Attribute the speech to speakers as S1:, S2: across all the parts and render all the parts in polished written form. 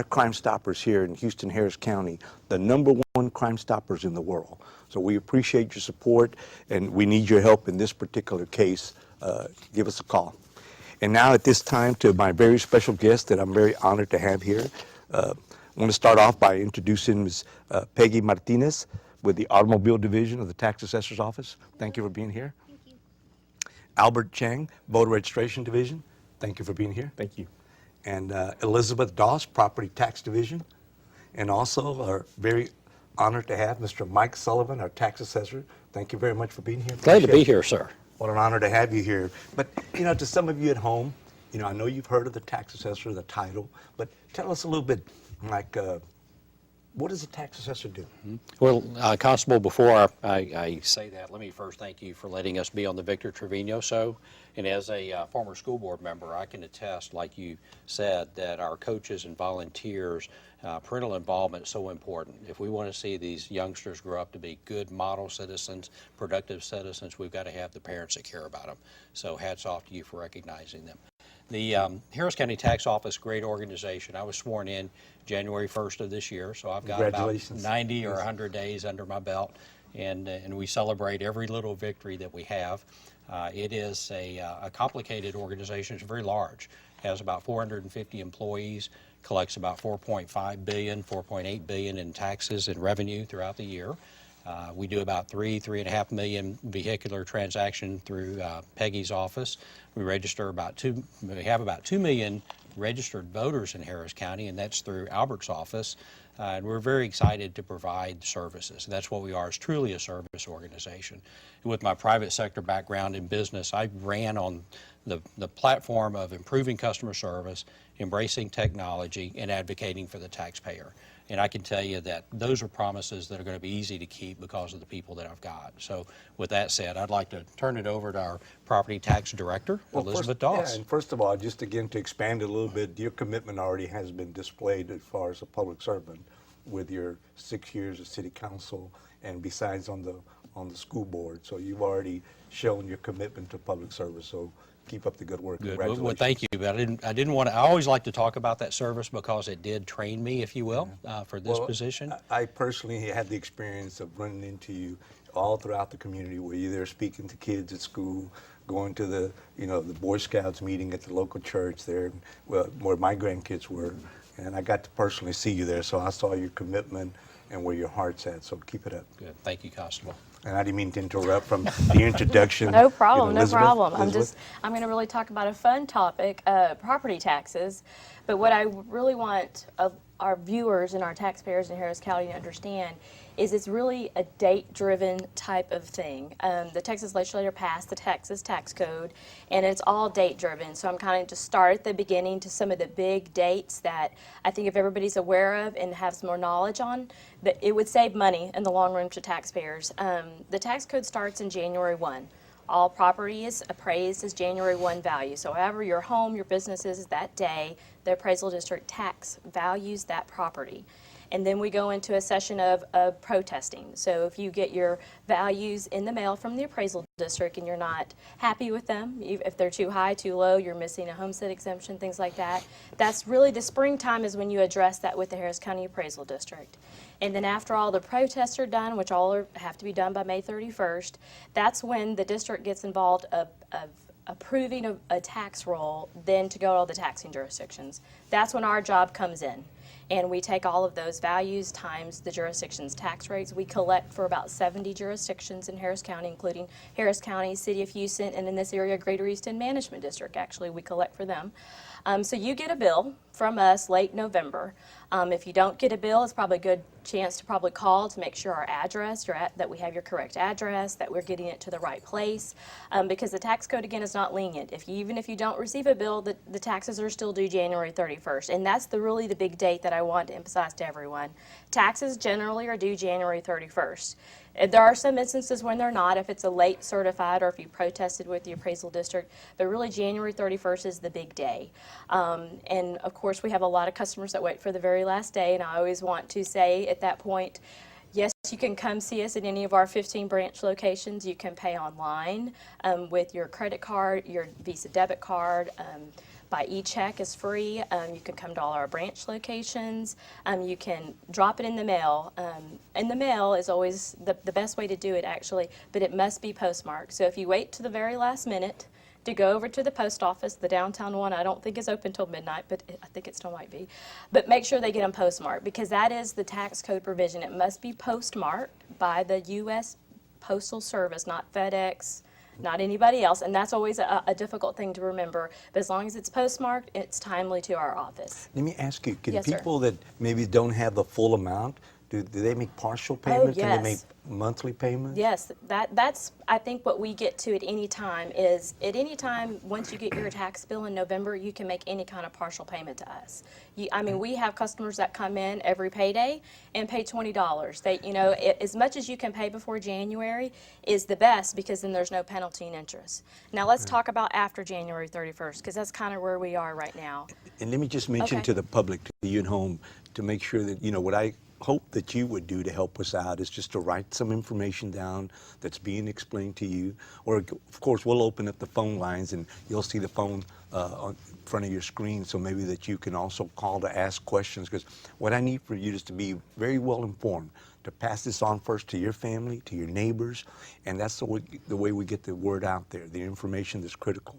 S1: Crime Stoppers here in Houston, Harris County, the #1 Crime Stoppers in the world. So we appreciate your support, and we need your help in this particular case. Give us a call. And now at this time, to my very special guest that I'm very honored to have here, I want to start off by introducing Ms. Peggy Martinez with the Automobile Division of the Tax Assessor's Office. Thank you for being here.
S2: Thank you.
S1: Albert Cheng, Voter Registration Division. Thank you for being here.
S3: Thank you.
S1: And Elizabeth Doss, Property Tax Division. And also are very honored to have Mr. Mike Sullivan, our tax assessor. Thank you very much for being here.
S3: Glad to be here, sir.
S1: What an honor to have you here. But, you know, to some of you at home, you know, I know you've heard of the tax assessor, the title, but tell us a little bit, like, what does a tax assessor do?
S3: Well, Constable, before I say that, let me first thank you for letting us be on the Victor Trevino Show. And as a former school board member, I can attest, like you said, that our coaches and volunteers, parental involvement is so important. If we want to see these youngsters grow up to be good model citizens, productive citizens, we've got to have the parents that care about them. So hats off to you for recognizing them. The Harris County Tax Office, great organization. I was sworn in January 1st of this year, so I've got about 90 or 100 days under my belt, and we celebrate every little victory that we have. It is a complicated organization. It's very large. It has about 450 employees, collects about $4.5 billion, $4.8 billion in taxes and revenue throughout the year. We do about 3.5 million vehicular transactions through Peggy's office. We have about 2 million registered voters in Harris County, and that's through Albert's office. And we're very excited to provide services. That's what we are, is truly a service organization. With my private sector background in business, I ran on the platform of improving customer service, embracing technology, and advocating for the taxpayer. And I can tell you that those are promises that are going to be easy to keep because of the people that I've got. So with that said, I'd like to turn it over to our Property Tax Director, Elizabeth Doss.
S1: Yeah, and first of all, just again to expand a little bit, your commitment already has been displayed as far as a public servant with your 6 years of city council and besides on the school board. So you've already shown your commitment to public service. So keep up the good work.
S3: Good.
S1: Congratulations.
S3: Well, thank you. But I didn't want to. I always like to talk about that service because it did train me, if you will, for this position.
S1: I personally had the experience of running into you all throughout the community, where you're there speaking to kids at school, going to the Boy Scouts meeting at the local church there, where my grandkids were, and I got to personally see you there. So I saw your commitment and where your heart's at. So keep it up.
S3: Good. Thank you, Constable.
S1: And I didn't mean to interrupt from the introduction.
S2: No problem, no
S1: Elizabeth,
S2: problem.
S1: Elizabeth?
S2: I'm going to really talk about a fun topic, property taxes. But what I really want our viewers and our taxpayers in Harris County to understand is it's really a date-driven type of thing. The Texas legislature passed the Texas tax code, and it's all date-driven. So I'm kind of just start at the beginning to some of the big dates that I think if everybody's aware of and has more knowledge on, that it would save money in the long run to taxpayers. The tax code starts in January 1. All property is appraised as January 1 value. So however your home, your business is that day, the appraisal district tax values that property. And then we go into a session of protesting. So if you get your values in the mail from the appraisal district and you're not happy with them, if they're too high, too low, you're missing a homestead exemption, things like that, that's really the springtime is when you address that with the Harris County Appraisal District. And then after all the protests are done, which all have to be done by May 31st, that's when the district gets involved of approving a tax roll, then to go to all the taxing jurisdictions. That's when our job comes in. And we take all of those values times the jurisdiction's tax rates. We collect for about 70 jurisdictions in Harris County, including Harris County, City of Houston, and in this area, Greater Houston Management District. Actually, we collect for them. So you get a bill from us late November. If you don't get a bill, it's probably a good chance to probably call to make sure our address, that we have your correct address, that we're getting it to the right place, because the tax code, again, is not lenient. Even if you don't receive a bill, the taxes are still due January 31st, and that's really the big date that I want to emphasize to everyone. Taxes generally are due January 31st. There are some instances when they're not, if it's a late certified or if you protested with the appraisal district, but really January 31st is the big day. And of course, we have a lot of customers that wait for the very last day, and I always want to say at that point, yes, you can come see us at any of our 15 branch locations. You can pay online with your credit card, your Visa debit card, By e-check is free. You can come to all our branch locations. You can drop it in the mail. And the mail is always the best way to do it, actually, but it must be postmarked. So if you wait to the very last minute to go over to the post office, the downtown one, I don't think is open till midnight, but I think it still might be. But make sure they get them postmarked, because that is the tax code provision. It must be postmarked by the U.S. Postal Service, not FedEx, not anybody else, and that's always a difficult thing to remember. But as long as it's postmarked, it's timely to our office.
S1: Let me ask you, can
S2: Yes, sir.
S1: people that maybe don't have the full amount, do they make partial payments? Can they make
S2: yes.
S1: monthly payments?
S2: Yes, that's, I think what we get to at any time is, at any time, once you get your tax bill in November, you can make any kind of partial payment to us. I mean, we have customers that come in every payday and pay $20. They, as much as you can pay before January is the best, because then there's no penalty and interest. Now let's talk about after January 31st, because that's kind of where we are right now.
S1: And let me just mention
S2: Okay.
S1: to the public, to you at home, to make sure that, what I hope that you would do to help us out is just to write some information down that's being explained to you. Or, of course, we'll open up the phone lines, and you'll see the phone on front of your screen, so maybe that you can also call to ask questions. Because what I need for you is to be very well informed, to pass this on first to your family, to your neighbors, and that's the way we get the word out there, the information that's critical.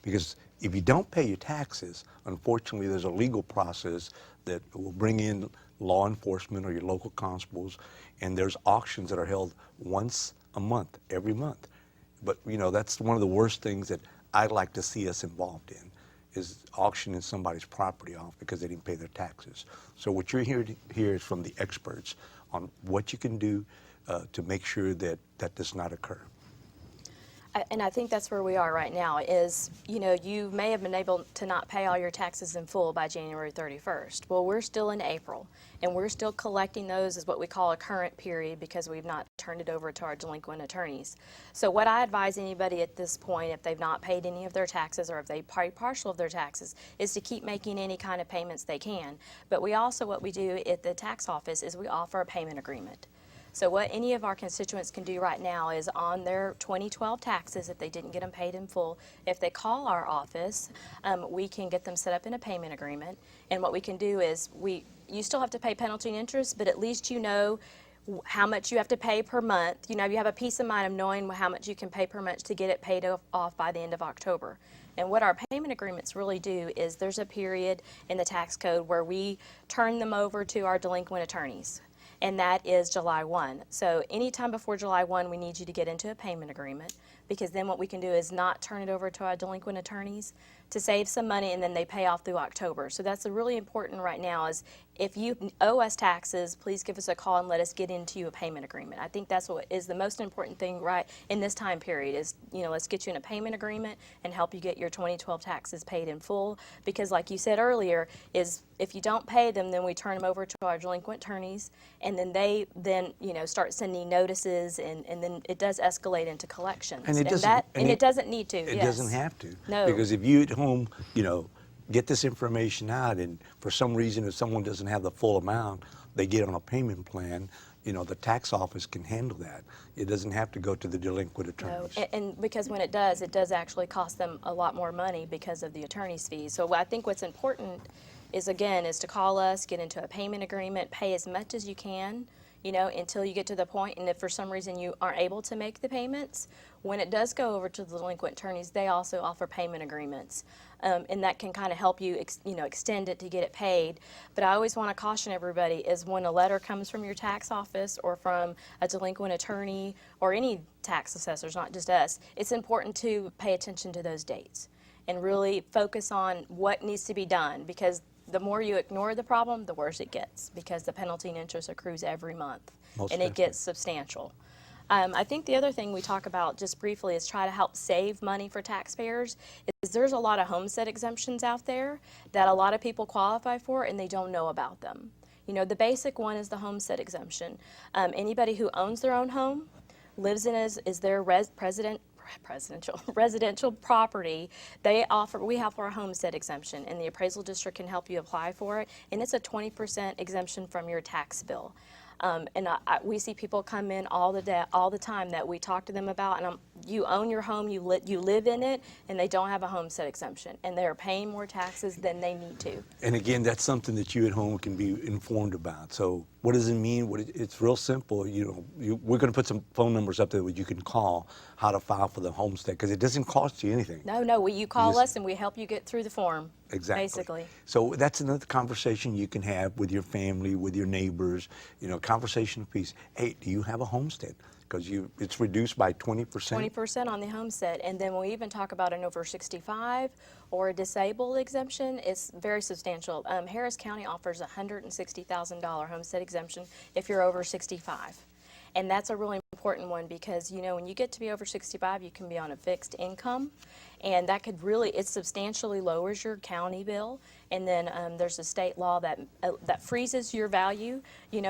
S1: Because if you don't pay your taxes, unfortunately, there's a legal process that will bring in law enforcement or your local constables, and there's auctions that are held once a month, every month. But, that's one of the worst things that I'd like to see us involved in, is auctioning somebody's property off because they didn't pay their taxes. So what you're here to hear is from the experts on what you can do to make sure that that does not occur.
S2: And I think that's where we are right now is, you may have been able to not pay all your taxes in full by January 31st. Well, we're still in April, and we're still collecting those as what we call a current period, because we've not turned it over to our delinquent attorneys. So what I advise anybody at this point, if they've not paid any of their taxes, or if they pay partial of their taxes, is to keep making any kind of payments they can. But we also, what we do at the tax office is we offer a payment agreement. So what any of our constituents can do right now is, on their 2012 taxes, if they didn't get them paid in full, if they call our office, we can get them set up in a payment agreement. And what we can do is, you still have to pay penalty and interest, but at least you know how much you have to pay per month. You have a peace of mind of knowing how much you can pay per month to get it paid off by the end of October. And what our payment agreements really do is, there's a period in the tax code where we turn them over to our delinquent attorneys, and that is July 1. So anytime before July 1, we need you to get into a payment agreement, because then what we can do is not turn it over to our delinquent attorneys to save some money, and then they pay off through October. So that's really important right now, is if you owe us taxes, please give us a call and let us get into a payment agreement. I think that's what is the most important thing right in this time period is, let's get you in a payment agreement and help you get your 2012 taxes paid in full. Because like you said earlier, is if you don't pay them, then we turn them over to our delinquent attorneys, and then they start sending notices, and then it does escalate into collections.
S1: And it
S2: doesn't need to.
S1: It
S2: yes.
S1: doesn't have to.
S2: No.
S1: Because if you at home, get this information out, and for some reason, if someone doesn't have the full amount, they get on a payment plan, the tax office can handle that. It doesn't have to go to the delinquent attorneys.
S2: No, and because when it does actually cost them a lot more money because of the attorney's fees. So I think what's important is, again, is to call us, get into a payment agreement, pay as much as you can, until you get to the point, and if for some reason you aren't able to make the payments, when it does go over to the delinquent attorneys, they also offer payment agreements. And that can kind of help you, extend it to get it paid. But I always want to caution everybody is, when a letter comes from your tax office or from a delinquent attorney or any tax assessors, not just us, it's important to pay attention to those dates and really focus on what needs to be done, because the more you ignore the problem, the worse it gets, because the penalty and interest accrues every month.
S1: Most
S2: and
S1: definitely.
S2: It gets substantial. I think the other thing we talk about just briefly is try to help save money for taxpayers. Is there's a lot of homestead exemptions out there that a lot of people qualify for, and they don't know about them. The basic one is the homestead exemption. Anybody who owns their own home, lives in is their residential property, we offer a homestead exemption, and the appraisal district can help you apply for it, and it's a 20% exemption from your tax bill. We see people come in all the time that we talk to them about, and you own your home, you live in it, and they don't have a homestead exemption, and they're paying more taxes than they need to.
S1: And again, that's something that you at home can be informed about. So what does it mean? It's real simple. We're going to put some phone numbers up there that you can call how to file for the homestead, because it doesn't cost you anything.
S2: No, you call us and we help you get through the form.
S1: Exactly.
S2: Basically.
S1: So that's another conversation you can have with your family, with your neighbors, conversation of peace. Hey, do you have a homestead? Because it's reduced by 20%.
S2: 20% on the homestead. And then we even talk about an over 65 or a disabled exemption. It's very substantial. Harris County offers a $160,000 homestead exemption if you're over 65. And that's a really important one because, when you get to be over 65, you can be on a fixed income. And that could it substantially lowers your county bill. And then there's a state law that freezes your value,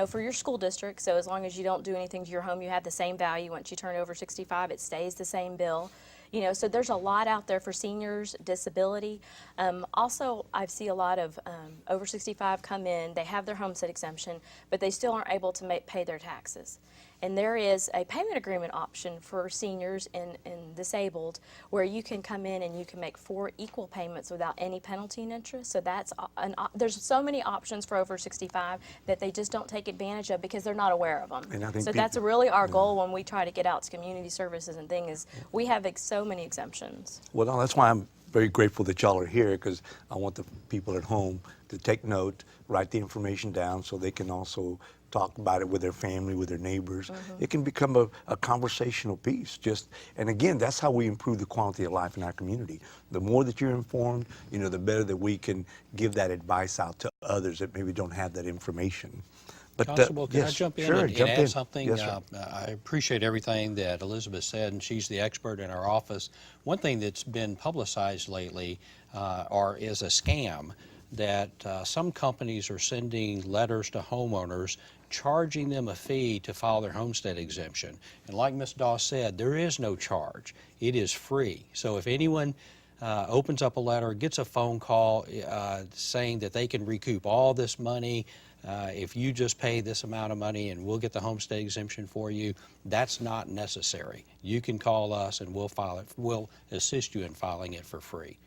S2: for your school district. So as long as you don't do anything to your home, you have the same value. Once you turn over 65, it stays the same bill. So there's a lot out there for seniors, disability. Also, I see a lot of over 65 come in, they have their homestead exemption, but they still aren't able to pay their taxes. And there is a payment agreement option for seniors and disabled where you can come in and you can make 4 equal payments without any penalty and interest. So there's so many options for over 65 that they just don't take advantage of because they're not aware of them.
S1: And I think
S2: so that's really our goal when we try to get out to community services and things. We have so many exemptions.
S1: Well, no, that's why I'm very grateful that y'all are here, because I want the people at home to take note, write the information down so they can also talk about it with their family, with their neighbors. It can become a conversational piece. And again, that's how we improve the quality of life in our community. The more that you're informed, the better that we can give that advice out to others that maybe don't have that information. But,
S3: Constable, can
S1: yes,
S3: I jump in
S1: sure,
S3: and
S1: jump
S3: add
S1: in.
S3: something?
S1: Yes, sir.
S3: I appreciate everything that Elizabeth said, and she's the expert in our office. One thing that's been publicized lately is a scam that some companies are sending letters to homeowners charging them a fee to file their homestead exemption. And like Ms. Doss said, there is no charge. It is free. So if anyone opens up a letter, gets a phone call saying that they can recoup all this money if you just pay this amount of money and we'll get the homestead exemption for you, that's not necessary. You can call us and we'll file it. We'll assist you in filing it for free.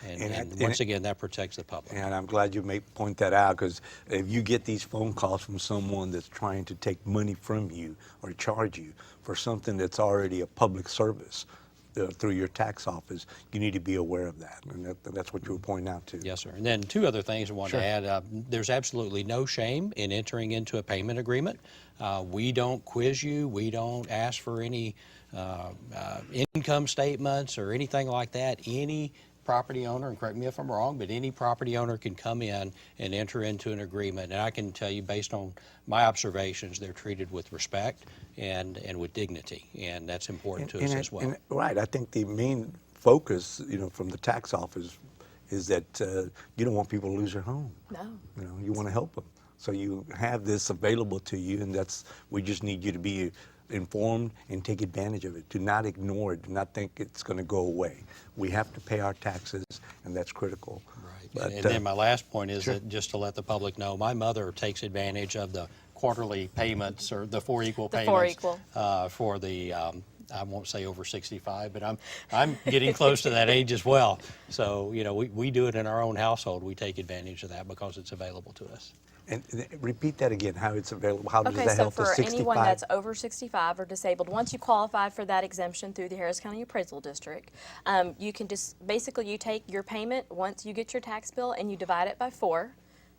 S3: And once again, that protects the public.
S1: And I'm glad you point that out, because if you get these phone calls from someone that's trying to take money from you or charge you for something that's already a public service through your tax office, you need to be aware of that. And that's what you were pointing out too.
S3: Yes, sir. And then 2 other things I wanted to add. There's absolutely no shame in entering into a payment agreement. We don't quiz you. We don't ask for any income statements or anything like that. Any property owner, and correct me if I'm wrong, but any property owner can come in and enter into an agreement. And I can tell you, based on my observations, they're treated with respect and with dignity. And that's important to us as well.
S1: Right. I think the main focus, from the tax office is that you don't want people to lose their home.
S2: No.
S1: You want to help them. So you have this available to you, and we just need you to be informed and take advantage of it. Do not ignore it. Do not think it's going to go away. We have to pay our taxes, and that's critical.
S3: Right.
S1: But,
S3: and then my last point is that just to let the public know, my mother takes advantage of the quarterly payments or the 4 equal payments for the I won't say over 65, but I'm getting close to that age as well. So we do it in our own household. We take advantage of that because it's available to us.
S1: And repeat that again, how it's available. How does that
S2: so
S1: help the
S2: for
S1: 65?
S2: anyone that's over 65 or disabled, once you qualify for that exemption through the Harris County Appraisal District, you can basically you take your payment once you get your tax bill and you divide it by 4,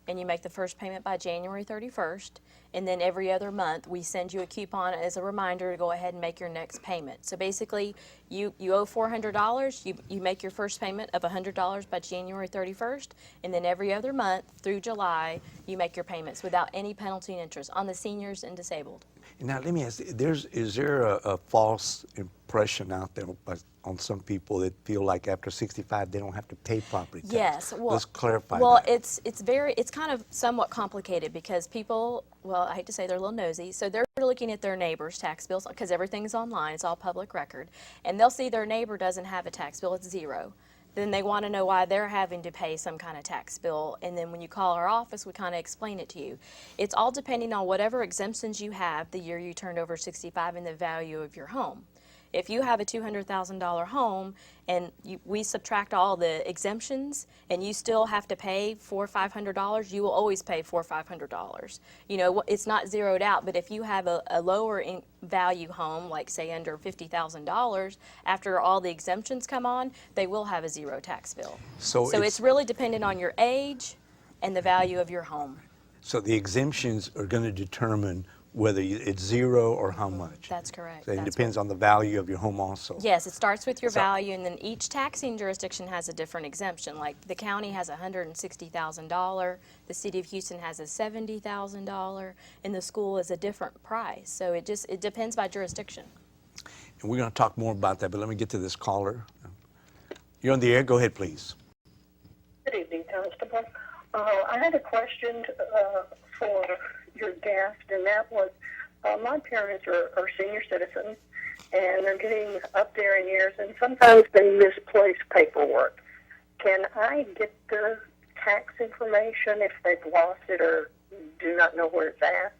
S2: and you make the first payment by January 31st, and then every other month we send you a coupon as a reminder to go ahead and make your next payment. So basically you owe $400, you make your first payment of $100 by January 31st, and then every other month through July you make your payments without any penalty and interest on the seniors and disabled.
S1: Now let me ask, is there a false impression out there on some people that feel like after 65 they don't have to pay property tax?
S2: Yes, well,
S1: let's clarify
S2: well,
S1: that.
S2: it's kind of somewhat complicated because people, well, I hate to say they're a little nosy, so they're looking at their neighbor's tax bills because everything's online, it's all public record, and they'll see their neighbor doesn't have a tax bill, it's 0. then they want to know why they're having to pay some kind of tax bill. And then when you call our office, we kind of explain it to you. It's all depending on whatever exemptions you have the year you turned over 65 and the value of your home. If you have a $200,000 home and we subtract all the exemptions and you still have to pay $400 or $500, you will always pay $400 or $500. You know, it's not zeroed out, but if you have a lower value home, like say under $50,000, after all the exemptions come on, they will have a zero tax bill. So it's really dependent on your age and the value of your home.
S1: So the exemptions are going to determine whether it's zero or how much.
S2: That's correct.
S1: So it depends on the value of your home also.
S2: Yes, it starts with your value, and then each taxing jurisdiction has a different exemption. Like the county has a $160,000, the city of Houston has a $70,000, and the school is a different price. So it depends by jurisdiction.
S1: And we're going to talk more about that, but let me get to this caller. You're on the air. Go ahead, please.
S4: Good evening, Constable. I had a question for your guest, and that was, my parents are senior citizens, and they're getting up there in years, and sometimes they misplace paperwork. Can I get their tax information if they've lost it or do not know where it's at?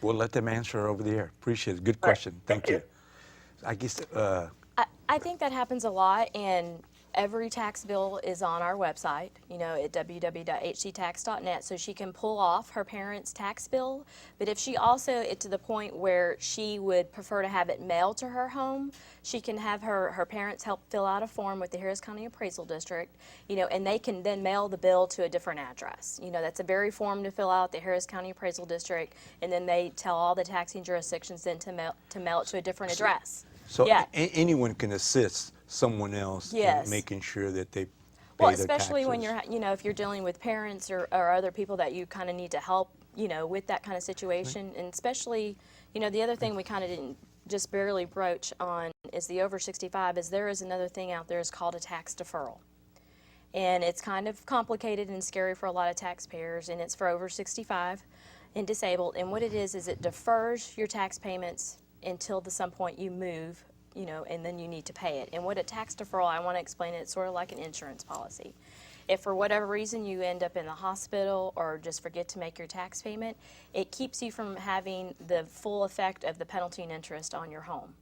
S1: We'll let them answer over the air. Appreciate it. Good question. Thank you. I guess.
S2: I think that happens a lot, and every tax bill is on our website, you know, at www.hdtax.net, so she can pull off her parents' tax bill. But if she also, to the point where she would prefer to have it mailed to her home, she can have her parents help fill out a form with the Harris County Appraisal District, you know, and they can then mail the bill to a different address. You know, that's a very form to fill out, the Harris County Appraisal District, and then they tell all the taxing jurisdictions then to mail it to a different address.
S1: So
S2: yeah.
S1: Anyone can assist someone else
S2: Yes.
S1: in making sure that they pay
S2: Well,
S1: their
S2: especially
S1: taxes.
S2: when you're, you know, if you're dealing with parents or other people that you kind of need to help, you know, with that kind of situation. And especially, you know, the other thing we kind of didn't just barely broach on is the over 65 is there is another thing out there is called a tax deferral. And it's kind of complicated and scary for a lot of taxpayers, and it's for over 65 and disabled. And what it is it defers your tax payments until some point you move, you know, and then you need to pay it. And what a tax deferral, I want to explain it, it's sort of like an insurance policy. If for whatever reason you end up in the hospital or just forget to make your tax payment, it keeps you from having the full effect of the penalty and interest on your home.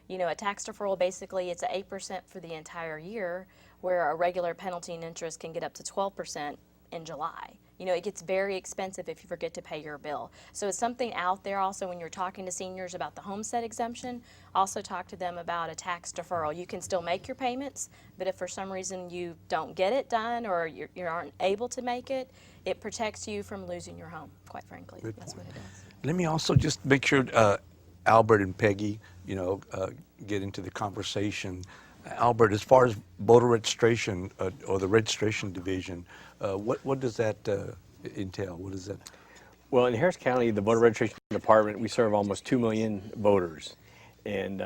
S2: You know, a tax deferral, basically, it's at 8% for the entire year, where a regular penalty and interest can get up to 12% in July. You know, it gets very expensive if you forget to pay your bill. So it's something out there also when you're talking to seniors about the homestead exemption, also talk to them about a tax deferral. You can still make your payments, but if for some reason you don't get it done or you aren't able to make it, it protects you from losing your home, quite frankly. That's what it is.
S1: Let me also just make sure Albert and Peggy, you know, get into the conversation. Albert, as far as voter registration or the registration division, what does that entail? What is that?
S5: Well, in Harris County, the voter registration department, we serve almost 2 million voters. And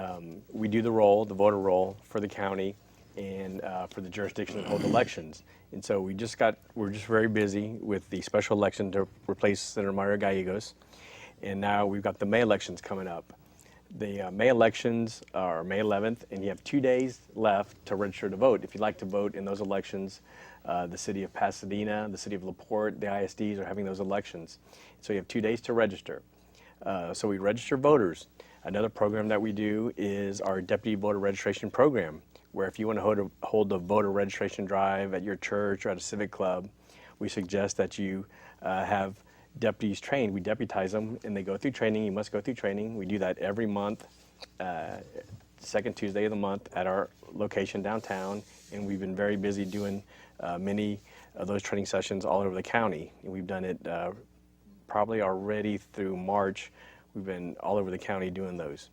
S5: we do the voter roll for the county and for the jurisdiction that hold elections. And so we're just very busy with the special election to replace Senator Mario Gallegos. And now we've got the May elections coming up. The May elections are May 11th, and you have 2 days left to register to vote. If you'd like to vote in those elections, the city of Pasadena, the city of LaPorte, the ISDs are having those elections. So you have 2 days to register. So we register voters. Another program that we do is our deputy voter registration program, where if you want to hold a voter registration drive at your church or at a civic club, we suggest that you have deputies trained. We deputize them, and they go through training. You must go through training. We do that every month, second Tuesday of the month at our location downtown, and we've been very busy doing many of those training sessions all over the county. And we've done it probably already through March. We've been all over the county doing those.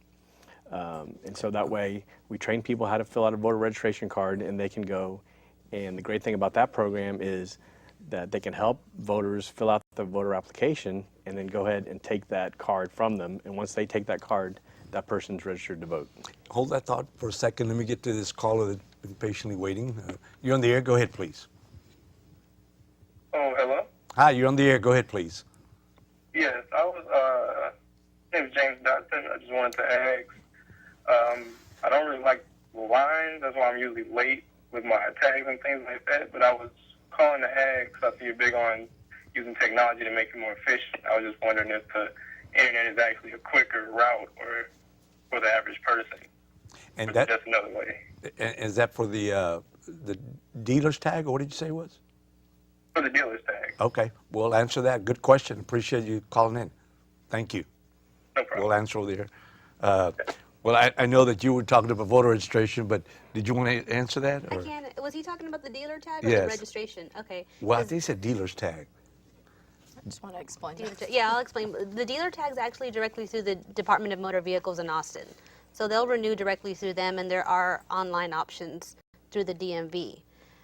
S5: And so that way, we train people how to fill out a voter registration card, and they can go. And the great thing about that program is that they can help voters fill out the voter application and then go ahead and take that card from them. And once they take that card, that person's registered to vote.
S1: Hold that thought for a second. Let me get to this caller that's been patiently waiting. You're on the air. Go ahead, please.
S6: Oh, hello?
S1: Hi, you're on the air. Go ahead, please.
S6: Yes, my name is James Dotson. I just wanted to ask, I don't really like lines. That's why I'm usually late with my tags and things like that. But I was calling to ask, because I see you're big on using technology to make it more efficient. I was just wondering if the internet is actually a quicker route or for the average person.
S1: And
S6: Or
S1: that,
S6: just another way.
S1: is that for the dealer's tag, or what did you say it was?
S6: For the dealer's tag.
S1: Okay, we'll answer that. Good question. Appreciate you calling in. Thank you.
S6: No problem.
S1: We'll answer over there. Well, I know that you were talking about voter registration, but did you want to answer that?
S7: I
S1: Or?
S7: can. Was he talking about the dealer tag or
S1: Yes.
S7: the registration? Okay.
S1: Well, I think he said dealer's tag.
S2: I just want to explain
S7: Dealer
S2: that.
S7: tag- Yeah, I'll explain. The dealer tag's actually directly through the Department of Motor Vehicles in Austin. So they'll renew directly through them, and there are online options through the DMV.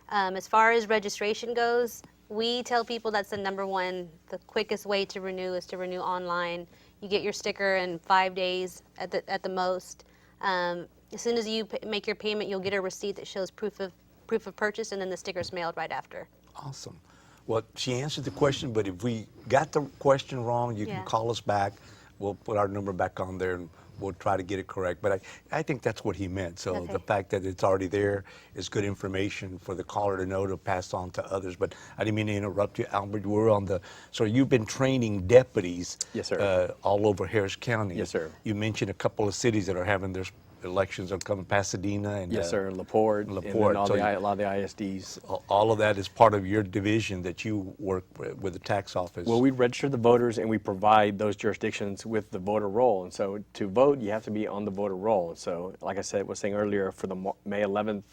S7: As far as registration goes, we tell people that's the number one, the quickest way to renew is to renew online. You get your sticker in 5 days at the most. As soon as you make your payment, you'll get a receipt that shows proof of purchase, and then the sticker's mailed right after.
S1: Awesome. Well, she answered the question, but if we got the question wrong, you
S7: Yeah.
S1: can call us back. We'll put our number back on there and we'll try to get it correct. But I think that's what he meant. So
S7: Okay.
S1: the fact that it's already there is good information for the caller to know to pass on to others. But I didn't mean to interrupt you, Albert. We're on the, so you've been training deputies
S5: Yes, sir.
S1: All over Harris County.
S5: Yes, sir.
S1: You mentioned a couple of cities that are having their elections are coming, Pasadena and
S5: Yes, sir. LaPorte, and
S1: LaPorte.
S5: then all
S1: So
S5: a lot of the ISDs.
S1: all of that is part of your division that you work with the tax office.
S5: Well, we register the voters and we provide those jurisdictions with the voter roll. And so to vote, you have to be on the voter roll. And so, like I was saying earlier, for the May 11th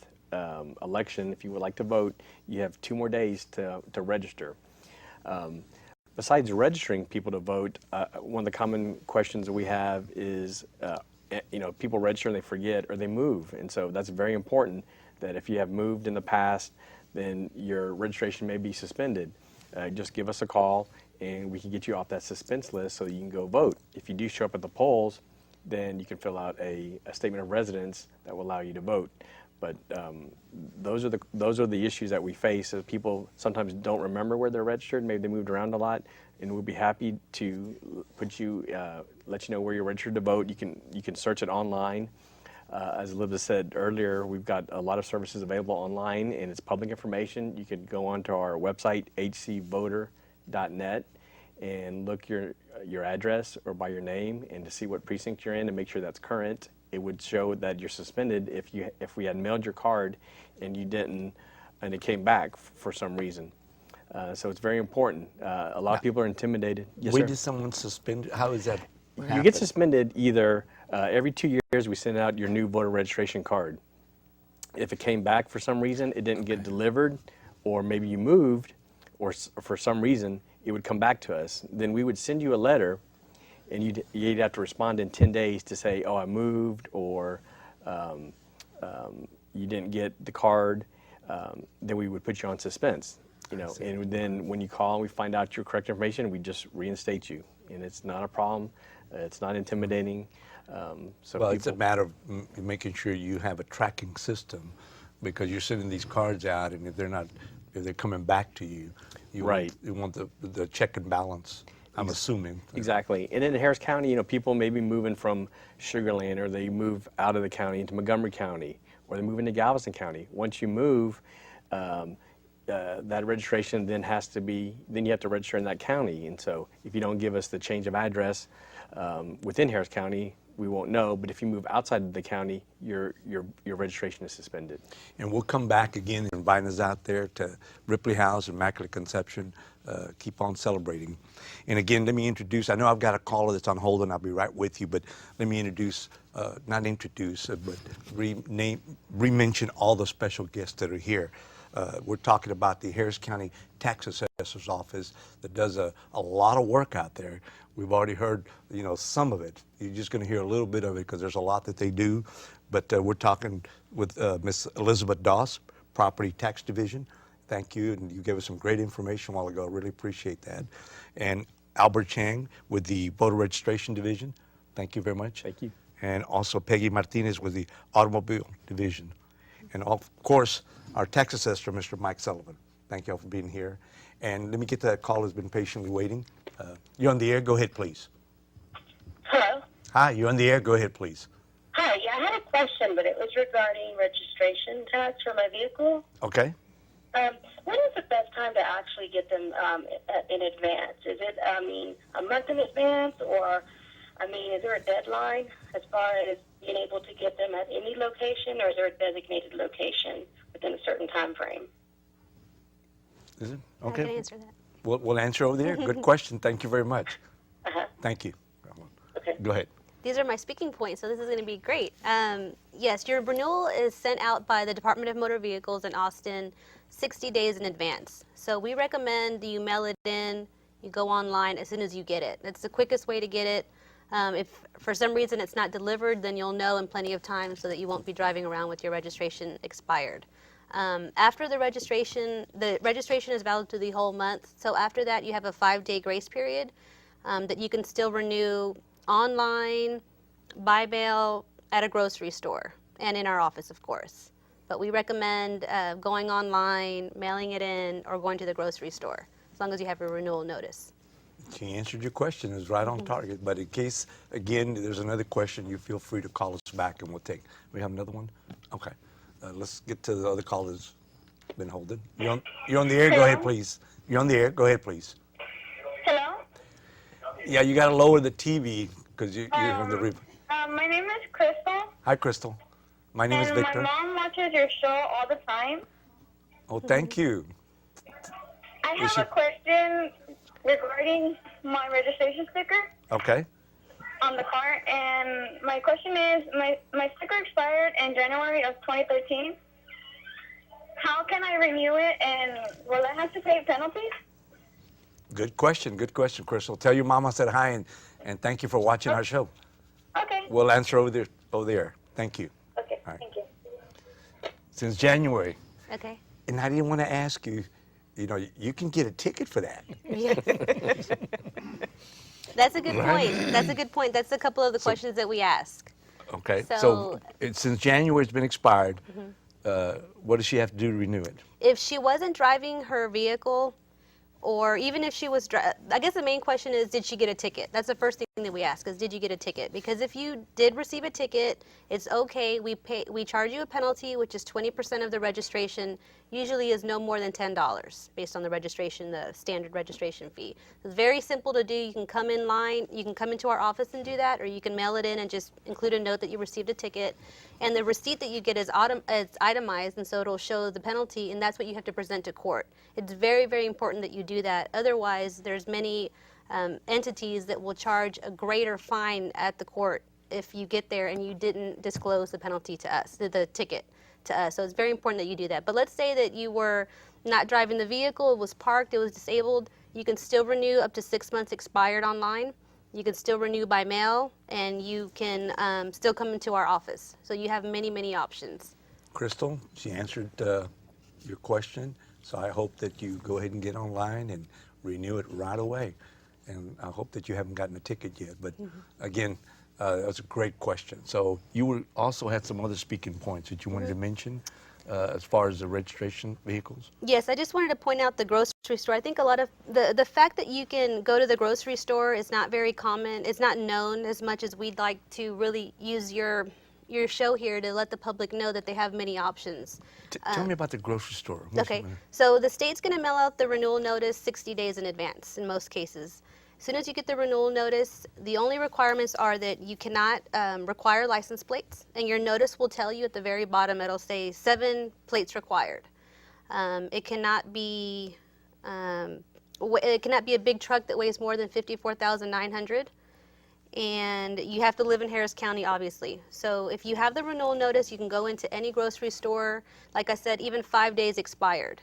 S5: election, if you would like to vote, you have 2 more days to register. Besides registering people to vote, one of the common questions that we have is, people register and they forget or they move. And so that's very important that if you have moved in the past, then your registration may be suspended. Just give us a call and we can get you off that suspense list so you can go vote. If you do show up at the polls, then you can fill out a statement of residence that will allow you to vote. But those are the issues that we face. Is people sometimes don't remember where they're registered. Maybe they moved around a lot, and we'll be happy to put you, let you know where you're registered to vote. You can search it online. As Elizabeth said earlier, we've got a lot of services available online, and it's public information. You can go onto our website, hcvoter.net, and look your address or by your name, and to see what precinct you're in and make sure that's current. It would show that you're suspended if we had mailed your card and you didn't, and it came back for some reason. So it's very important. A lot of people are intimidated. Yes,
S1: When
S5: sir.
S1: did someone suspend? How is that?
S5: You
S1: happen?
S5: get suspended either every 2 years. We send out your new voter registration card. If it came back for some reason, it didn't get delivered, or maybe you moved, or for some reason it would come back to us. Then we would send you a letter, and you'd have to respond in 10 days to say, oh, I moved, or you didn't get the card. Then we would put you on suspense. And then when you call and we find out your correct information, we just reinstate you. And it's not a problem. It's not intimidating.
S1: Well, it's a matter of making sure you have a tracking system, because you're sending these cards out, and if they're coming back to you,
S5: Right.
S1: you want the check and balance. I'm assuming.
S5: Exactly. And in Harris County, people may be moving from Sugar Land, or they move out of the county into Montgomery County, or they move into Galveston County. Once you move, that registration then you have to register in that county. And so if you don't give us the change of address within Harris County, we won't know. But if you move outside of the county, your registration is suspended.
S1: And we'll come back again, inviting us out there to Ripley House, Immaculate Conception. Keep on celebrating. And again, let me introduce, I know I've got a caller that's on hold, and I'll be right with you, but let me introduce, not introduce, but re-mention all the special guests that are here. We're talking about the Harris County Tax Assessor's Office that does a lot of work out there. We've already heard, some of it. You're just going to hear a little bit of it because there's a lot that they do. But we're talking with Miss Elizabeth Doss, Property Tax Division. Thank you, and you gave us some great information a while ago. I really appreciate that. And Albert Cheng with the Voter Registration Division. Thank you very much.
S5: Thank you.
S1: And also Peggy Martinez with the Automobile Division. And of course, our tax assessor, Mr. Mike Sullivan. Thank you all for being here. And let me get to that call who's been patiently waiting. You're on the air. Go ahead, please.
S4: Hello.
S1: Hi, you're on the air. Go ahead, please.
S4: Hi. Yeah, I had a question, but it was regarding registration tax for my vehicle.
S1: Okay.
S4: When is the best time to actually get them in advance? Is it, a month in advance, or, is there a deadline as far as being able to get them at any location, or is there a designated location within a certain time frame?
S1: Is it?
S7: I
S1: Okay.
S7: can answer that.
S1: We'll answer over there. Good question. Thank you very much.
S4: Uh-huh.
S1: Thank you.
S4: Okay.
S1: Go ahead.
S7: These are my speaking points, so this is going to be great. Yes, your renewal is sent out by the Department of Motor Vehicles in Austin 60 days in advance. So we recommend you mail it in, you go online as soon as you get it. It's the quickest way to get it. If for some reason it's not delivered, then you'll know in plenty of time so that you won't be driving around with your registration expired. After the registration is valid to the whole month. So after that, you have a 5-day grace period that you can still renew online, by mail, at a grocery store, and in our office, of course. But we recommend going online, mailing it in, or going to the grocery store, as long as you have a renewal notice.
S1: She answered your question. It was right on target. But in case, again, there's another question, you feel free to call us back and we'll take. We have another one? Okay. Let's get to the other call that's been holding. You're on the air. Go ahead, please. You're on the air. Go ahead, please.
S4: Hello?
S1: Yeah, you got to lower the TV because you're on the roof.
S4: My name is Crystal.
S1: Hi, Crystal. My name is Victor.
S4: My mom watches your show all the time.
S1: Oh, thank you.
S4: I have a question regarding my registration sticker
S1: Okay.
S4: on the car, and my question is, my sticker expired in January of 2013. How can I renew it, and will I have to pay penalties?
S1: Good question, Crystal. Tell your mom I said hi and thank you for watching our show.
S4: Okay.
S1: We'll answer over there. Thank you.
S4: Okay,
S1: All right.
S4: thank you.
S1: Since January,
S7: Okay.
S1: and I didn't want to ask you, you can get a ticket for that.
S7: That's a good
S1: Right.
S7: point. That's a good point. That's a couple of the questions that we ask.
S1: Okay.
S7: So-
S1: Since January it's been expired, what does she have to do to renew it?
S7: If she wasn't driving her vehicle, or even if she was, I guess the main question is, did she get a ticket? That's the first thing that we ask is, did you get a ticket? Because if you did receive a ticket, it's okay. We charge you a penalty, which is 20% of the registration. Usually is no more than $10 based on the registration, the standard registration fee. It's very simple to do. You can come in line, you can come into our office and do that, or you can mail it in and just include a note that you received a ticket. And the receipt that you get is it's itemized, and so it'll show the penalty, and that's what you have to present to court. It's very, very important that you do that. Otherwise, there's many entities that will charge a greater fine at the court if you get there and you didn't disclose the penalty to us, the ticket to us. So it's very important that you do that. But let's say that you were not driving the vehicle, it was parked, it was disabled. You can still renew up to 6 months expired online. You can still renew by mail, and you can still come into our office. So you have many, many options.
S1: Crystal, she answered your question, so I hope that you go ahead and get online and renew it right away. And I hope that you haven't gotten a ticket yet. But again, that's a great question. So you also had some other speaking points that you wanted to mention as far as the registration vehicles?
S7: Yes, I just wanted to point out the grocery store. I think a lot of the fact that you can go to the grocery store is not very common. It's not known as much as we'd like to really use your show here to let the public know that they have many options.
S1: Tell me about the grocery store.
S7: Okay, so the state's going to mail out the renewal notice 60 days in advance in most cases. As soon as you get the renewal notice, the only requirements are that you cannot require license plates, and your notice will tell you at the very bottom, it'll say 7 plates required. It cannot be a big truck that weighs more than 54,900, and you have to live in Harris County, obviously. So if you have the renewal notice, you can go into any grocery store. Like I said, even 5 days expired.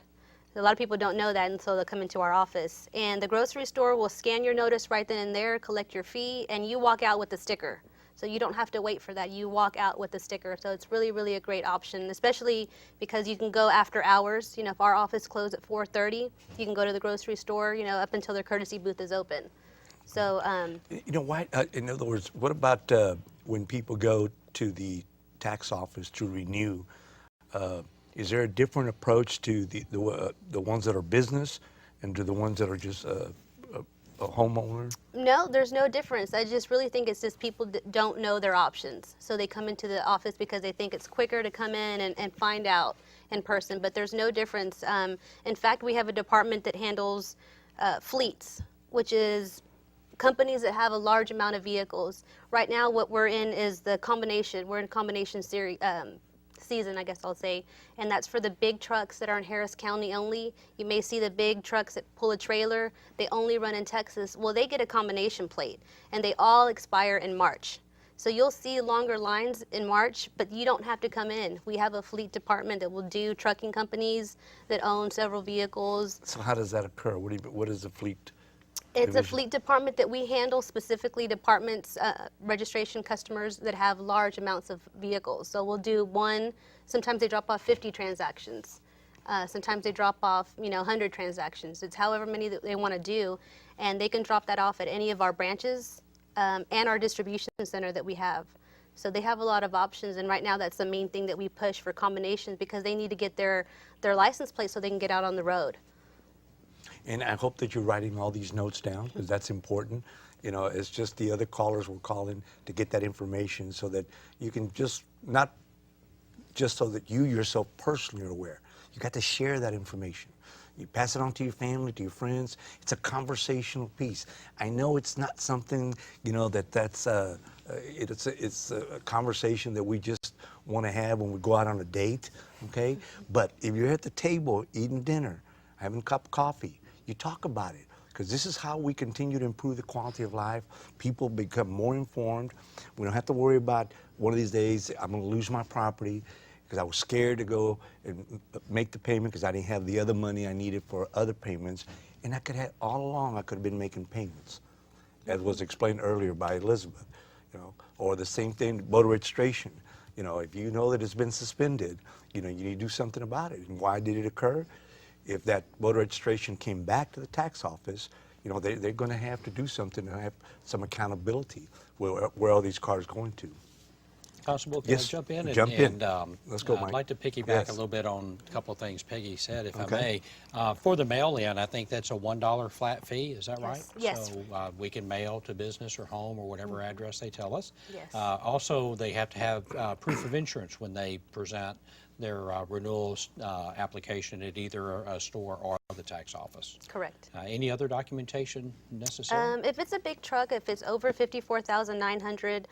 S7: A lot of people don't know that until they come into our office. And the grocery store will scan your notice right then and there, collect your fee, and you walk out with the sticker. So you don't have to wait for that. You walk out with the sticker. So it's really, really a great option, especially because you can go after hours. If our office closed at 4:30, you can go to the grocery store, up until their courtesy booth is open. So,
S1: why? In other words, what about when people go to the tax office to renew? Is there a different approach to the ones that are business and to the ones that are just a homeowner?
S7: No, there's no difference. I just really think it's just people that don't know their options. So they come into the office because they think it's quicker to come in and find out in person, but there's no difference. In fact, we have a department that handles fleets, which is companies that have a large amount of vehicles. Right now, what we're in is the combination. We're in combination series. Season, I guess I'll say, and that's for the big trucks that are in Harris County only. You may see the big trucks that pull a trailer. They only run in Texas. Well, they get a combination plate, and they all expire in March. So you'll see longer lines in March, but you don't have to come in. We have a fleet department that will do trucking companies that own several vehicles.
S1: So how does that occur? What is the fleet?
S7: It's a
S1: division?
S7: fleet department that we handle, specifically departments, registration customers that have large amounts of vehicles. So we'll do one, sometimes they drop off 50 transactions. Sometimes they drop off, 100 transactions. It's however many that they want to do, and they can drop that off at any of our branches and our distribution center that we have. So they have a lot of options, and right now that's the main thing that we push for combinations because they need to get their license plate so they can get out on the road.
S1: And I hope that you're writing all these notes down because that's important. It's just the other callers were calling to get that information so that you can not just so that you yourself personally are aware. You got to share that information. You pass it on to your family, to your friends. It's a conversational piece. I know it's not something, it's a conversation that we just want to have when we go out on a date, okay? But if you're at the table eating dinner, having a cup of coffee, you talk about it, because this is how we continue to improve the quality of life. People become more informed. We don't have to worry about one of these days I'm going to lose my property because I was scared to go and make the payment because I didn't have the other money I needed for other payments. And all along I could have been making payments, as was explained earlier by Elizabeth. Or the same thing, voter registration. If you know that it's been suspended, you need to do something about it. And why did it occur? If that voter registration came back to the tax office, they're going to have to do something to have some accountability where all these cars going to.
S3: Constable, can
S1: Yes,
S3: I jump in?
S1: jump in. Let's go,
S3: I'd
S1: Mike.
S3: like to piggyback
S1: Yes.
S3: a little bit on a couple of things Peggy said, if
S1: Okay.
S3: I may. For the mail-in, I think that's a $1 flat fee. Is that right?
S7: Yes.
S3: So we can mail to business or home or whatever address they tell us.
S7: Yes.
S3: Also, they have to have proof of insurance when they present their renewal application at either a store or the tax office.
S7: Correct.
S3: Any other documentation necessary?
S7: If it's a big truck, if it's over 54,900,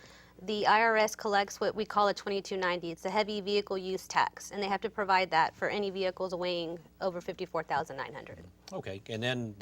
S7: the IRS collects what we call a 2290. It's a heavy vehicle use tax, and they have to provide that for any vehicles weighing over 54,900.
S3: Okay, and then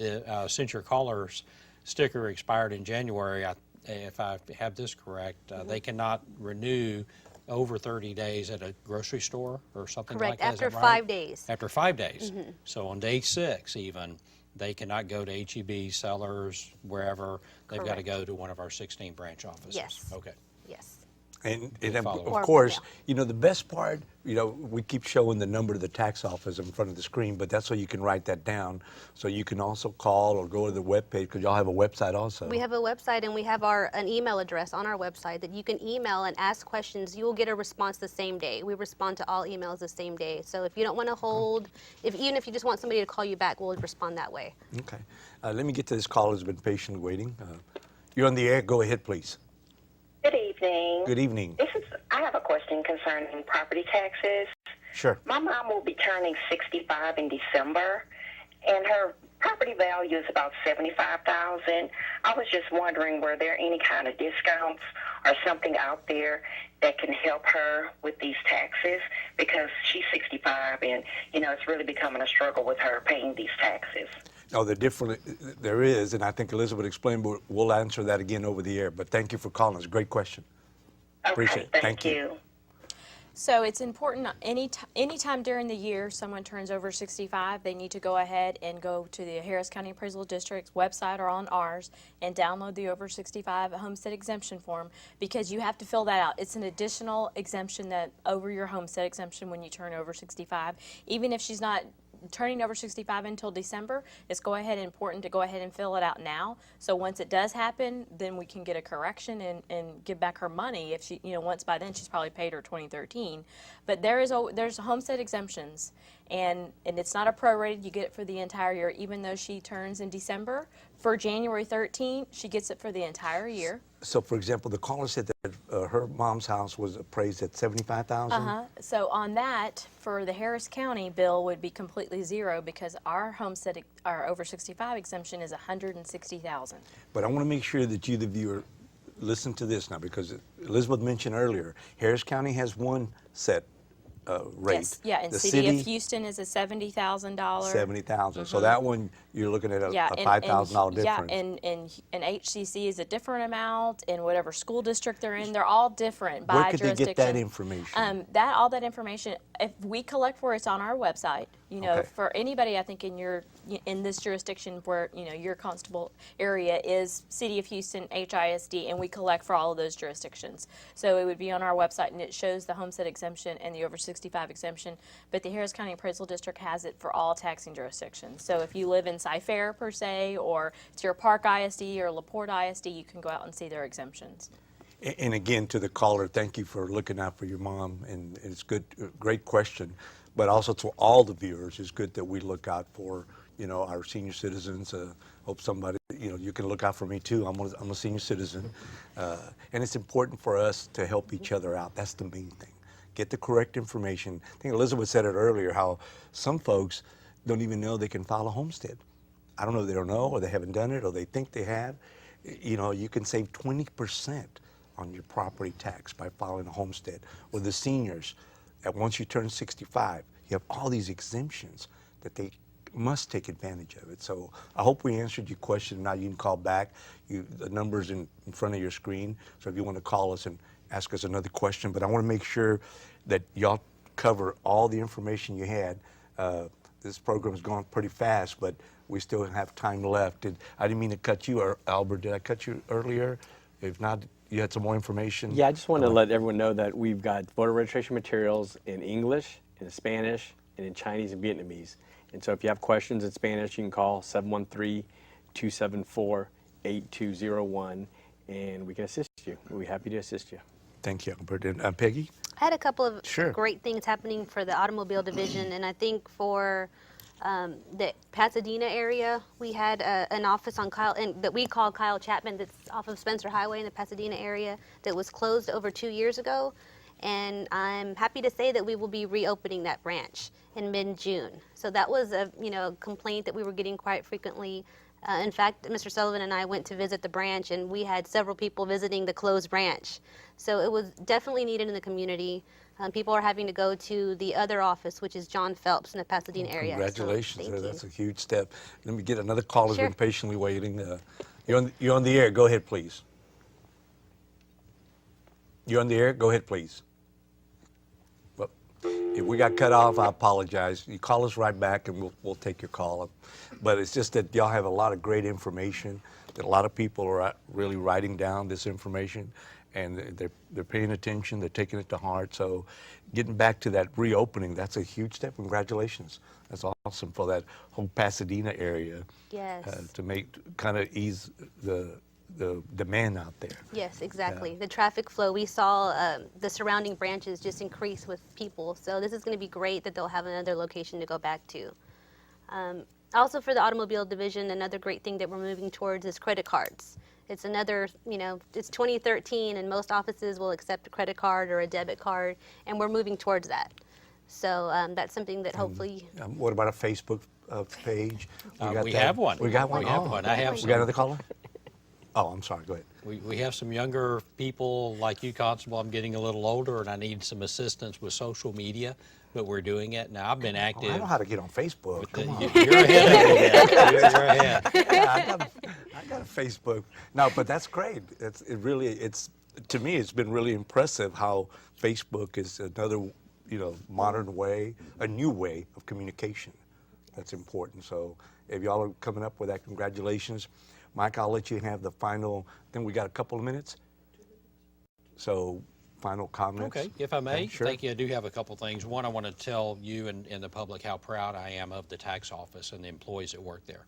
S3: since your caller's sticker expired in January, if I have this correct, they cannot renew over 30 days at a grocery store or something like
S7: Correct,
S3: that? Is
S7: after
S3: that right?
S7: 5 days.
S3: After 5 days. So on day 6 even, they cannot go to HEB, Sellers, wherever. They've got to
S7: Correct.
S3: go to one of our 16 branch offices.
S7: Yes.
S3: Okay.
S7: Yes.
S1: And
S3: follow-up.
S1: of course, the best part, we keep showing the number to the tax office in front of the screen, but that's so you can write that down. So you can also call or go to the webpage, because y'all have a website also.
S7: We have a website, and we have an email address on our website that you can email and ask questions. You will get a response the same day. We respond to all emails the same day. So if you don't want to hold, even if you just want somebody to call you back, we'll respond that way.
S1: Okay. Let me get to this caller who's been patiently waiting. You're on the air. Go ahead, please.
S8: Good evening.
S1: Good evening.
S8: I have a question concerning property taxes.
S1: Sure.
S8: My mom will be turning 65 in December, and her property value is about $75,000. I was just wondering, were there any kind of discounts or something out there that can help her with these taxes? Because she's 65, and it's really becoming a struggle with her paying these taxes.
S1: No, there is, and I think Elizabeth explained, but we'll answer that again over the air. But thank you for calling us. Great question. Appreciate it.
S8: Okay,
S1: Thank you.
S2: So it's important, anytime during the year someone turns over 65, they need to go ahead and go to the Harris County Appraisal District's website or on ours and download the over 65 homestead exemption form, because you have to fill that out. It's an additional exemption that over your homestead exemption when you turn over 65. Even if she's not turning over 65 until December, it's important to go ahead and fill it out now. So once it does happen, then we can get a correction and give back her money. If she, once by then she's probably paid her 2013. But there's homestead exemptions, and it's not a prorated. You get it for the entire year, even though she turns in December. For January 13th, she gets it for the entire year.
S1: So, for example, the caller said that her mom's house was appraised at $75,000.
S2: So on that, for the Harris County bill would be completely zero because our homestead, our over 65 exemption is $160,000.
S1: But I want to make sure that you, the viewer, listen to this now, because Elizabeth mentioned earlier, Harris County has one set rate.
S2: Yes, yeah, and
S1: The
S2: City of Houston is a $70,000.
S1: $70,000. So that one, you're looking at a
S2: Yeah,
S1: $5,000 difference.
S2: Yeah, and HCC is a different amount, and whatever school district they're in, they're all different by
S1: Where could
S2: jurisdiction.
S1: they get that information?
S2: All that information, if we collect for it's on our website. You know,
S1: Okay.
S2: for anybody, I think in this jurisdiction where your constable area is City of Houston, HISD, and we collect for all of those jurisdictions. So it would be on our website, and it shows the homestead exemption and the over 65 exemption. But the Harris County Appraisal District has it for all taxing jurisdictions. So if you live in Cy-Fair per se, or Deer Park ISD or LaPorte ISD, you can go out and see their exemptions.
S1: And again, to the caller, thank you for looking out for your mom, and it's good, great question. But also to all the viewers, it's good that we look out for, our senior citizens. Hope somebody, you can look out for me too. I'm a senior citizen, and it's important for us to help each other out. That's the main thing. Get the correct information. I think Elizabeth said it earlier, how some folks don't even know they can file a homestead. I don't know if they don't know, or they haven't done it, or they think they have. You can save 20% on your property tax by filing a homestead. Or the seniors, that once you turn 65, you have all these exemptions that they must take advantage of it. So I hope we answered your question. Now you can call back. The number's in front of your screen. So if you want to call us and ask us another question, but I want to make sure that y'all cover all the information you had. This program's gone pretty fast, but we still have time left. I didn't mean to cut you, Albert. Did I cut you earlier? If not, you had some more information?
S5: Yeah, I just want to let everyone know that we've got voter registration materials in English, in Spanish, and in Chinese and Vietnamese. And so if you have questions in Spanish, you can call 713-274-8201, and we can assist you. We'll be happy to assist you.
S1: Thank you, Albert. And Peggy?
S7: I had a couple of
S1: Sure.
S7: great things happening for the automobile division, and I think for the Pasadena area, we had an office on that we call Kyle Chapman, that's off of Spencer Highway in the Pasadena area, that was closed over 2 years ago. And I'm happy to say that we will be reopening that branch in mid-June. So that was a complaint that we were getting quite frequently. In fact, Mr. Sullivan and I went to visit the branch, and we had several people visiting the closed branch. So it was definitely needed in the community. People are having to go to the other office, which is John Phelps in the Pasadena area.
S1: Congratulations.
S7: So,
S1: That's a huge step. Let me get another caller who's
S7: Sure.
S1: been patiently waiting. You're on the air. Go ahead, please. You're on the air. Go ahead, please. Well, if we got cut off, I apologize. You call us right back, and we'll take your call. But it's just that y'all have a lot of great information, that a lot of people are really writing down this information, and they're paying attention, they're taking it to heart. So getting back to that reopening, that's a huge step. Congratulations. That's awesome for that whole Pasadena area.
S7: Yes.
S1: To kind of ease the demand out there.
S7: Yes, exactly.
S1: Yeah.
S7: The traffic flow, we saw the surrounding branches just increase with people. So this is going to be great that they'll have another location to go back to. Also for the automobile division, another great thing that we're moving towards is credit cards. It's another, it's 2013, and most offices will accept a credit card or a debit card, and we're moving towards that. So that's something that hopefully...
S1: What about a Facebook page?
S3: We have one.
S1: We got one?
S3: We have one. I have
S1: We
S3: some.
S1: got another caller? Oh, I'm sorry. Go ahead.
S3: We have some younger people like you, Constable. I'm getting a little older, and I need some assistance with social media, but we're doing it. Now, I've been active.
S1: I know how to get on Facebook. Come on.
S3: You're ahead of me. You're ahead.
S1: Yeah, I got a Facebook. No, but that's great. To me, it's been really impressive how Facebook is another, modern way, a new way of communication. That's important. So if y'all are coming up with that, congratulations. Mike, I'll let you have the final. I think we got a couple of minutes. So final comments.
S3: Okay, if I may.
S1: Sure.
S3: Thank you. I do have a couple things. One, I want to tell you and the public how proud I am of the tax office and the employees that work there.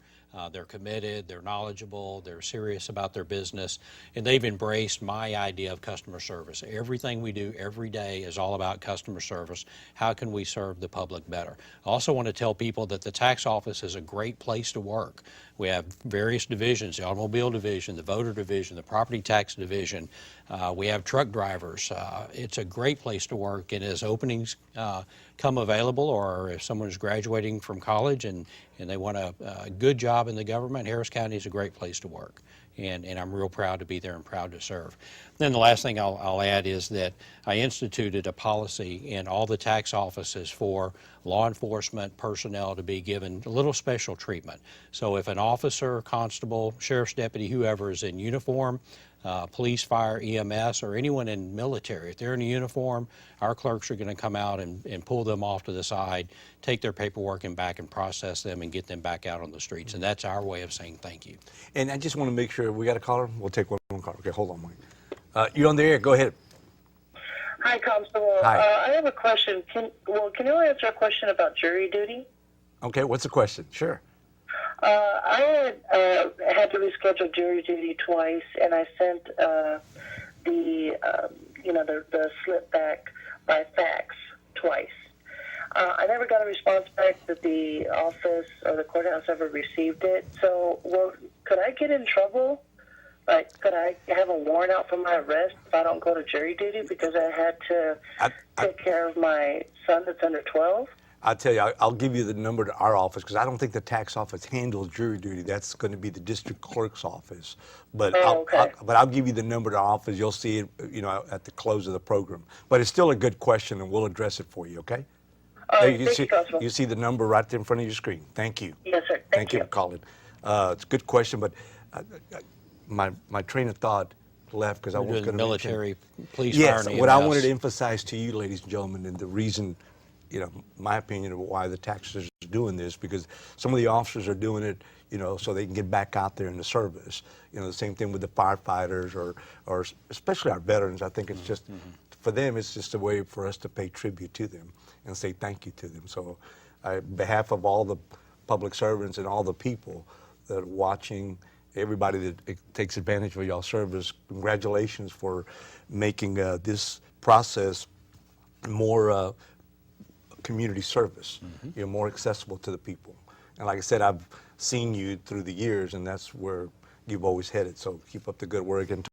S3: They're committed, they're knowledgeable, they're serious about their business, and they've embraced my idea of customer service. Everything we do every day is all about customer service. How can we serve the public better? I also want to tell people that the tax office is a great place to work. We have various divisions, the automobile division, the voter division, the property tax division. We have truck drivers. It's a great place to work, and as openings come available, or if someone is graduating from college and they want a good job in the government, Harris County is a great place to work. And I'm real proud to be there and proud to serve. Then the last thing I'll add is that I instituted a policy in all the tax offices for law enforcement personnel to be given a little special treatment. So if an officer, constable, sheriff's deputy, whoever is in uniform, police, fire, EMS, or anyone in military, if they're in a uniform, our clerks are going to come out and pull them off to the side, take their paperwork and back and process them and get them back out on the streets. And that's our way of saying thank you.
S1: And I just want to make sure, we got a caller? We'll take one caller. Okay, hold on, Mike. You're on the air. Go ahead.
S4: Hi, Constable.
S1: Hi.
S4: I have a question. Can you answer a question about jury duty?
S1: Okay, what's the question? Sure.
S4: I had to reschedule jury duty twice, and I sent the slip back by fax twice. I never got a response back that the office or the courthouse ever received it. So, could I get in trouble? Like, could I have a warrant out for my arrest if I don't go to jury duty because I had to take care of my son that's under 12?
S1: I'll tell you, I'll give you the number to our office because I don't think the tax office handles jury duty. That's going to be the district clerk's office. But I'll give you the number to our office. You'll see it, at the close of the program. But it's still a good question, and we'll address it for you. Okay? You see the number right there in front of your screen. Thank you.
S4: Yes, sir.
S1: Thank you for calling. It's a good question, but my train of thought left because I was going to
S3: military, police,
S1: yes,
S3: fire, and
S1: what I
S3: EMS.
S1: wanted to emphasize to you, ladies and gentlemen, and the reason, my opinion of why the tax assessor is doing this, because some of the officers are doing it, so they can get back out there in the service. The same thing with the firefighters or especially our veterans. I think it's just, for them, it's just a way for us to pay tribute to them and say thank you to them. So on behalf of all the public servants and all the people that are watching, everybody that takes advantage of y'all service, congratulations for making this process more community service, more accessible to the people. And like I said, I've seen you through the years, and that's where you've always headed. So keep up the good work. And